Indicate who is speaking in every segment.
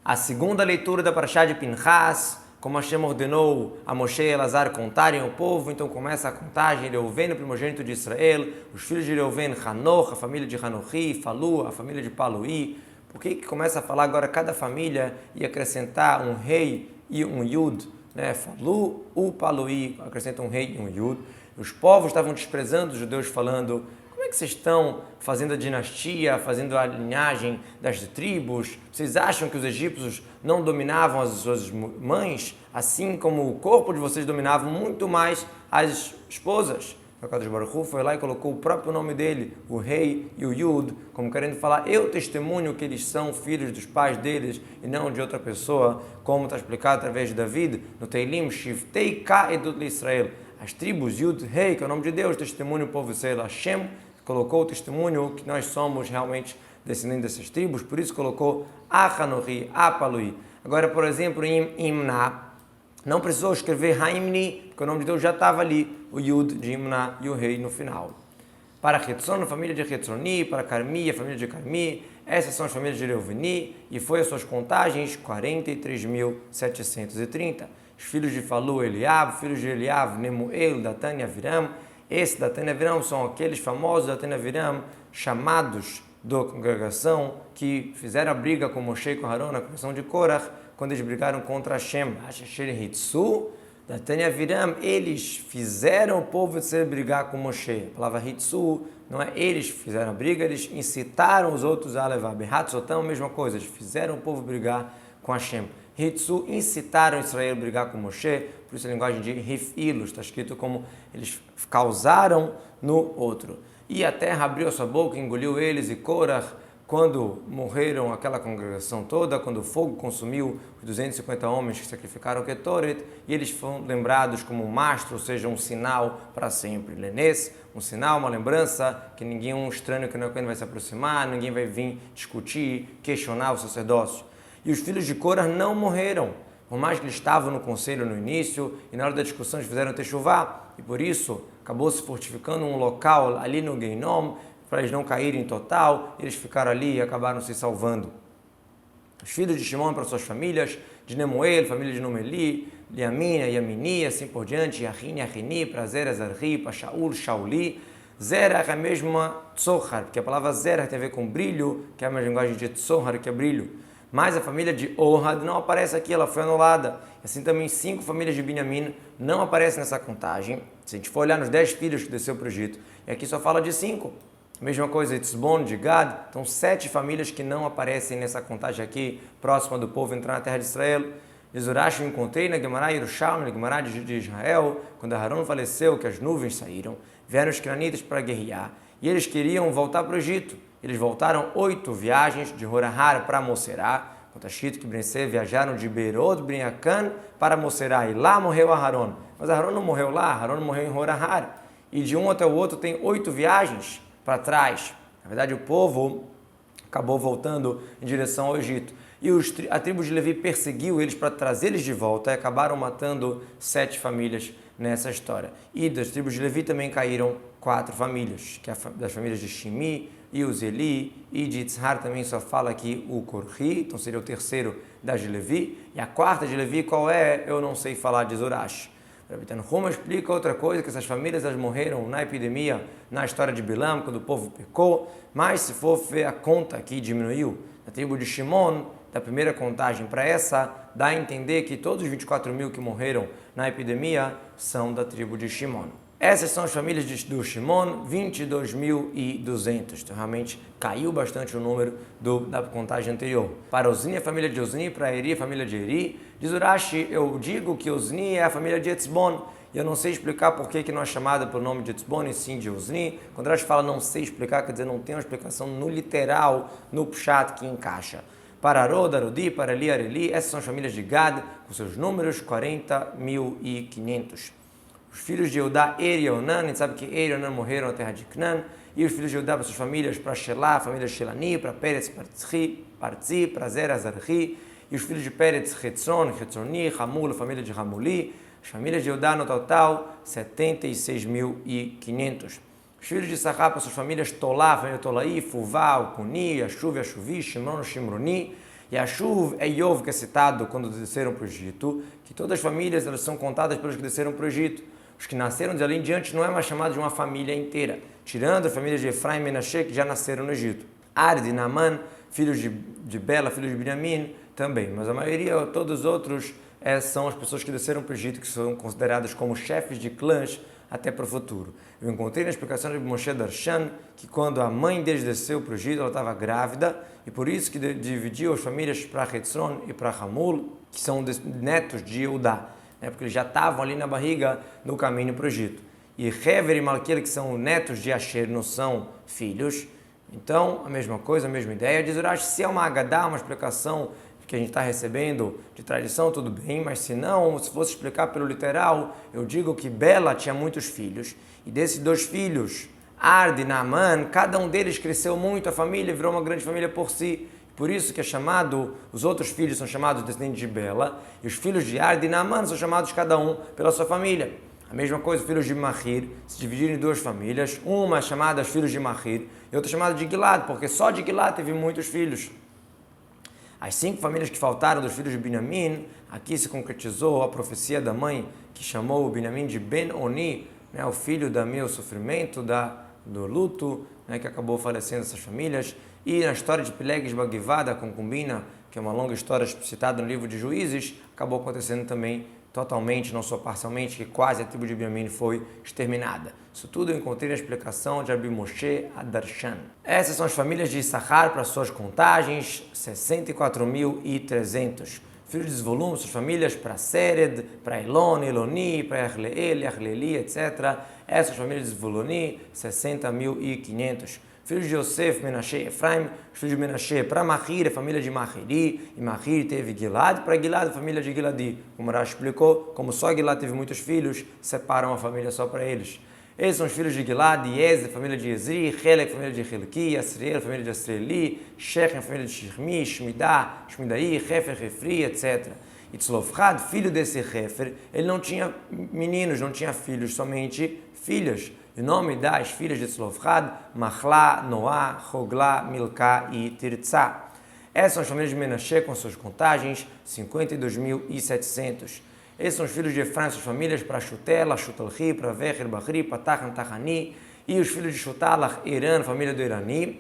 Speaker 1: A segunda leitura da Parashá de Pinchas, como Hashem ordenou a Moshe e Elazar contarem ao povo, então começa a contagem. Reuven, o primogênito de Israel, os filhos de Reuven, Hanoch, a família de Hanochi, Falu, a família de Paluí. Por que começa a falar agora cada família e acrescentar um rei e um Yud? Falu, Paluí, acrescenta um rei e um Yud. Os povos estavam desprezando os judeus, falando: como é que vocês estão fazendo a dinastia, fazendo a linhagem das tribos? Vocês acham que os egípcios não dominavam as suas mães, assim como o corpo de vocês dominava muito mais as esposas? O Kadosh Baruch Hu foi lá e colocou o próprio nome dele, o rei e o Yud, como querendo falar: eu testemunho que eles são filhos dos pais deles e não de outra pessoa, como está explicado através de David, no Teilim, Shiftei Ka'edut Israel. As tribos, Yud, Rei, que é o nome de Deus, testemunho o povo Israel. Hashem colocou o testemunho que nós somos realmente descendentes dessas tribos, por isso colocou a Hanochi, a Paluí. Agora, por exemplo, em Imná, não precisou escrever Haimni, porque o nome de Deus já estava ali, o Yud de Imná e o Rei no final. Para Hetzon, a família de Hetzoni, para Carmi, a família de Carmi, essas são as famílias de Reuveni, e foi as suas contagens 43.730. Os filhos de Falu, Eliab, filhos de Eliab, Nemuel, Datan e Aviram. Esse Datan e Aviram são aqueles famosos Datan e Aviram, chamados da congregação, que fizeram a briga com Moshe e com Harão na congregação de Korach, quando eles brigaram contra Hashem. Hitsu, Datan e Aviram, eles fizeram o povo de ser brigar com Moshe. A palavra Hitsu não é eles fizeram a briga, eles incitaram os outros a levar. Behatzotam, a mesma coisa, eles fizeram o povo brigar com Hashem. Hitsu, incitaram Israel a brigar com Moshe, por isso a linguagem de Rif'ilu, está escrito como eles causaram no outro. E a terra abriu a sua boca, engoliu eles, e Korach, quando morreram aquela congregação toda, quando o fogo consumiu os 250 homens que sacrificaram Ketoret, e eles foram lembrados como um mastro, ou seja, um sinal para sempre. Lenês, um sinal, uma lembrança, que ninguém, um estranho que não é Cohen vai se aproximar, ninguém vai vir discutir, questionar o sacerdócio. E os filhos de Korah não morreram, por mais que eles estavam no conselho no início, e na hora da discussão eles fizeram techuvá, e por isso acabou se fortificando um local ali no Geinom, para eles não caírem total, eles ficaram ali e acabaram se salvando. Os filhos de Shimon para suas famílias, de Nemuel, família de Nomeli, Liamina, Yamini, assim por diante, Yahini, Yahini, para Zera, Zarri, para Shaul, Shauli. Zera é a mesma Tzohar, porque a palavra Zera tem a ver com brilho, que é a mesma linguagem de Tzohar, que é brilho. Mas a família de Ohad não aparece aqui, ela foi anulada. Assim também 5 famílias de Binyamin não aparecem nessa contagem. Se a gente for olhar nos 10 filhos que desceu para o Egito, e aqui só fala de 5. Mesma coisa, Etzbon, de Gad, então 7 famílias que não aparecem nessa contagem aqui, próxima do povo entrar na terra de Israel. Urash eu encontrei na Gemara Yerushalmi, na Gemara de Israel, quando Harão faleceu, que as nuvens saíram, vieram os cranitas para guerrear, e eles queriam voltar para o Egito. Eles voltaram 8 viagens de Horahar para Moserá, quando Ashit e Brense viajaram de Beirot, Brinhakan para Moserá, e lá morreu Aharon. Mas Aharon não morreu lá, Aharon morreu em Horahar. E de um até o outro tem 8 viagens para trás. Na verdade, o povo acabou voltando em direção ao Egito. E a tribo de Levi perseguiu eles para trazê-los de volta e acabaram matando 7 famílias nessa história. E das tribos de Levi também caíram 4 famílias, que é das famílias de Shimi e Uzeli, e de Itzhar também só fala aqui o Korhi, então seria o terceiro das de Levi. E a quarta de Levi, qual é? Eu não sei falar, de Zorash. Rabbi Tanhuma explica outra coisa, que essas famílias elas morreram na epidemia, na história de Bilam, quando o povo pecou, mas se for ver a conta que diminuiu, na tribo de Shimon, da primeira contagem para essa, dá a entender que todos os 24 mil que morreram na epidemia são da tribo de Shimon. Essas são as famílias do Shimon, 22.200. Então, realmente caiu bastante o número da contagem anterior. Para Ozni, a família de Ozni, para Eri, a família de Eri. Diz Urashi, eu digo que Ozni é a família de Etzbon. E eu não sei explicar por que não é chamada pelo nome de Etzbon e sim de Ozni. Quando Urashi fala não sei explicar, quer dizer, não tem uma explicação no literal, no pshat que encaixa. Para Arod, Arodi, para Eli, Areli, essas são as famílias de Gad, com seus números 40.500. Os filhos de Eudá, Er e Onan, a gente sabe que Er e Onan morreram na terra de Canaã, e os filhos de Eudá para suas famílias, para Shelah, a família de Shelani, para Peretz, Partzi, para Zera, Zarhi, e os filhos de Peretz, Hetzon, Hetzoni, Hamul, a família de Hamuli, as famílias de Eudá no total, 76.500. Os filhos de Sachar para suas famílias, Tolá, a família de Tolaí, Fuvá, Puni, Yashuv, Yashuvi, Shimron, Shimroni, Yashuv é Yov, que é citado quando desceram para o Egito, que todas as famílias elas são contadas pelos que desceram para o Egito. Os que nasceram de ali em diante não é mais chamado de uma família inteira, tirando a família de Efraim e Menashe, que já nasceram no Egito. Ard e Naaman, filhos de Bela, filhos de Binyamin, também. Mas a maioria, todos os outros, são as pessoas que desceram para o Egito, que são consideradas como chefes de clãs até para o futuro. Eu encontrei na explicação de Moshe Darshan que quando a mãe deles desceu para o Egito, ela estava grávida, e por isso que dividiu as famílias para Hetzron e para Hamul, que são netos de Eudá, porque eles já estavam ali na barriga no caminho para o Egito. E Hever e Malquiel, que são netos de Asher, não são filhos. Então, a mesma coisa, a mesma ideia. Diz Urash, se é uma Agadá, uma explicação que a gente está recebendo de tradição, tudo bem, mas se não, se fosse explicar pelo literal, eu digo que Bela tinha muitos filhos, e desses 2 filhos, Ard e Naaman, cada um deles cresceu muito, a família virou uma grande família por si. Por isso que é chamado, os outros filhos são chamados descendentes de Bela, e os filhos de Ard e Naaman são chamados cada um pela sua família. A mesma coisa, os filhos de Mahir se dividiram em 2 famílias, uma chamada os filhos de Mahir e outra chamada de Gilad, porque só de Gilad teve muitos filhos. As 5 famílias que faltaram dos filhos de Binyamin, aqui se concretizou a profecia da mãe que chamou o Binyamin de Ben-Oni, o filho da meu sofrimento, do luto, que acabou falecendo essas famílias. E na história de Pilegues Bagivá, da concubina, que é uma longa história citada no livro de Juízes, acabou acontecendo também totalmente, não só parcialmente, que quase a tribo de Binyamin foi exterminada. Isso tudo eu encontrei na explicação de Rabbi Moshe Darshan. Essas são as famílias de Issachar para suas contagens, 64.300. Filhos de Zvulun, suas famílias para Sered, para Elon, Eloni, para Arleel, Arleli, etc. Essas famílias de Zvuluni, 60.500. Filhos de Yosef, Menashe e Efraim, os filhos de Menashe para Mahir, a família de Mahiri, e Mahir teve Gilad, para Gilad, a família de Giladi. Como Rashi explicou, como só Gilad teve muitos filhos, separam a família só para eles. Esses são os filhos de Gilad, Yezer, família de Ezri, Helek, família de Hilki, Asriel, família de Asrieli, Shechem, família de Shirmi, Shmidá, Shmidai, Hefer, Refri, etc. E Tzlofchad, filho desse Hefer, ele não tinha meninos, não tinha filhos, somente filhas. E o nome das filhas de Tzlofchad, Machla, Noá, Hogla, Milká e Tirtzá. Essas são as famílias de Menashe com suas contagens, 52.700. Esses são os filhos de Efraim, suas famílias, para Shutela, Shutalchi, para Vecher, Bahri, para Tachan, Tahani. E os filhos de Shutalach, Eran, família do Irani.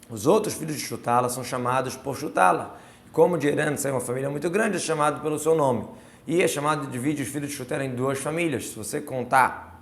Speaker 1: Os outros filhos de Shutala são chamados por Shutala. Como de Eran é uma família muito grande, é chamado pelo seu nome. E é chamado de divide os filhos de Shutela em 2 famílias. Se você contar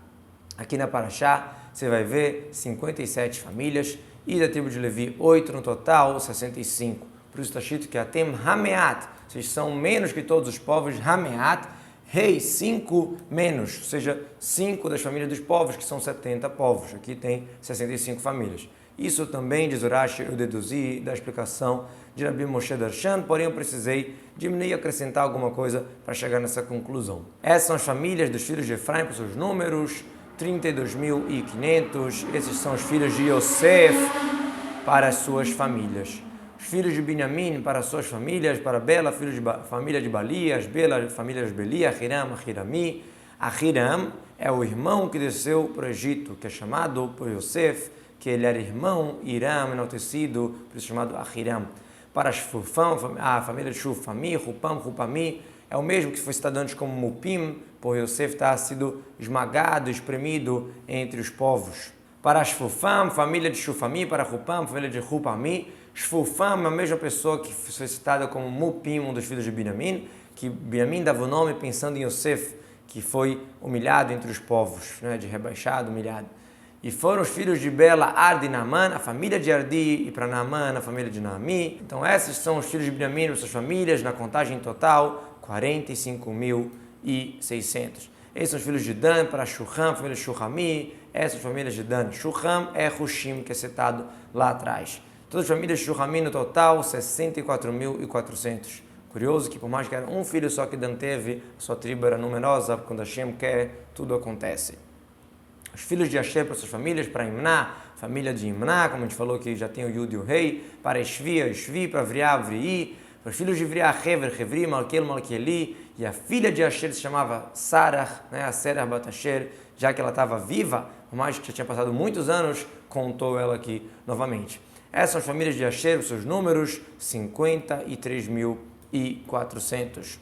Speaker 1: aqui na Parashá, você vai ver 57 famílias. E da tribo de Levi, 8 no total, 65. Por isso está escrito que Atem Hameat, vocês são menos que todos os povos, Hameat, Rei, 5 menos, ou seja, 5 das famílias dos povos, que são 70 povos. Aqui tem 65 famílias. Isso também, diz Urashi, eu deduzi da explicação de Rabbi Moshe Darshan, porém eu precisei diminuir e acrescentar alguma coisa para chegar nessa conclusão. Essas são as famílias dos filhos de Efraim, por seus números, 32.500. Esses são os filhos de Yosef para as suas famílias. Os filhos de Binyamin para suas famílias, para Bela, filhos de família de Balias, Bela, família de Beli, Ahiram, Ahirami. Ahiram é o irmão que desceu para o Egito, que é chamado por Yosef, que ele era irmão, Iram, enaltecido, por isso chamado Ahiram. Para Shufam, a família de Shufami, Rupam, Rupami, é o mesmo que foi citado antes como Mupim, por Yosef ter sido esmagado, espremido entre os povos. Para Shufam, família de Shufami, para Rupam, família de Rupami. Shufam é a mesma pessoa que foi citada como Mupim, um dos filhos de Binyamin, que Binyamin dava o nome pensando em Yosef, que foi humilhado entre os povos, de rebaixado, humilhado. E foram os filhos de Bela, Ard e Naaman, a família de Ardi, e para Naaman, a família de Naami. Então esses são os filhos de Binyamin e suas famílias, na contagem total, 45.600. Esses são os filhos de Dan, para Shuham, família de Shuhami. Essas famílias de Dan. Shuham é Hushim, que é citado lá atrás. Todas as famílias de Shuhami no total, 64.400. Curioso que por mais que era um filho só que Dan teve, sua tribo era numerosa, quando Hashem quer, tudo acontece. Os filhos de Asher para suas famílias, para Imná, família de Imná, como a gente falou que já tem o Yud e o Rei, para Shvi, para Vriá, Vrii, para os filhos de Vriá, Hever, Hevri, Malkiel, Malkieli, e a filha de Asher se chamava Sarah, a Sarah Bat Asher, já que ela estava viva, por mais que já tinha passado muitos anos, contou ela aqui novamente. Essas são as famílias de Asher, os seus números, 53.400.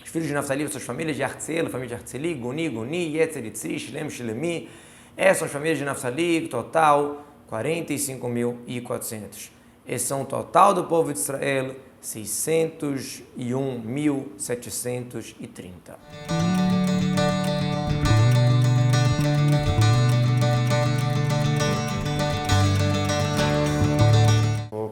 Speaker 1: Os filhos de Naftali, suas famílias de Artzel, família de Artzeli, Guni, Yetzer, Itzri, Shilem, Shilemi. Essas são as famílias de Naftali, total 45.400. Esses são o total do povo de Israel, 601.730.